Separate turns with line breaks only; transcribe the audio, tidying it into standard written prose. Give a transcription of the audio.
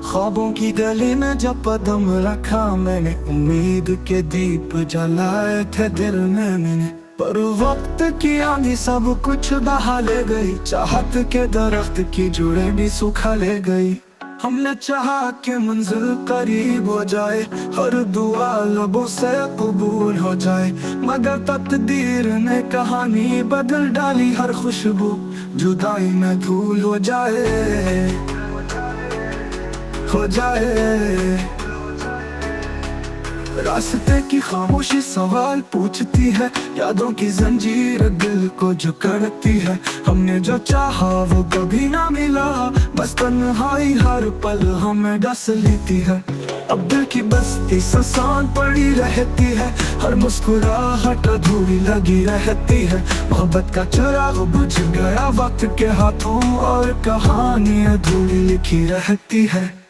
ख्वाबों की गली में जब कदम रखा मैंने, उम्मीद के दीप जलाए थे दिल में मैंने। पर वक्त की आंधी सब कुछ बहा ले गई, चाहत के दरख्त की जुड़े भी सुखा ले गई। हमने चाहा कि मंजिल करीब हो जाए, हर दुआ लबों से कबूल हो जाए, मगर तकदीर ने कहानी बदल डाली। हर खुशबू जुदाई में धूल हो जाए, हो जाए। रास्ते की खामोशी सवाल पूछती है, यादों की जंजीर दिल को जो करती है। हमने जो चाहा वो कभी ना मिला, बस तन्हाई हर पल हमें डस लेती है। अब दिल की बस्ती सुनसान पड़ी रहती है, हर मुस्कुराहट अधूरी लगी रहती है। मोहब्बत का चिराग बुझ गया वक्त के हाथों, और कहानी अधूरी लिखी रहती है।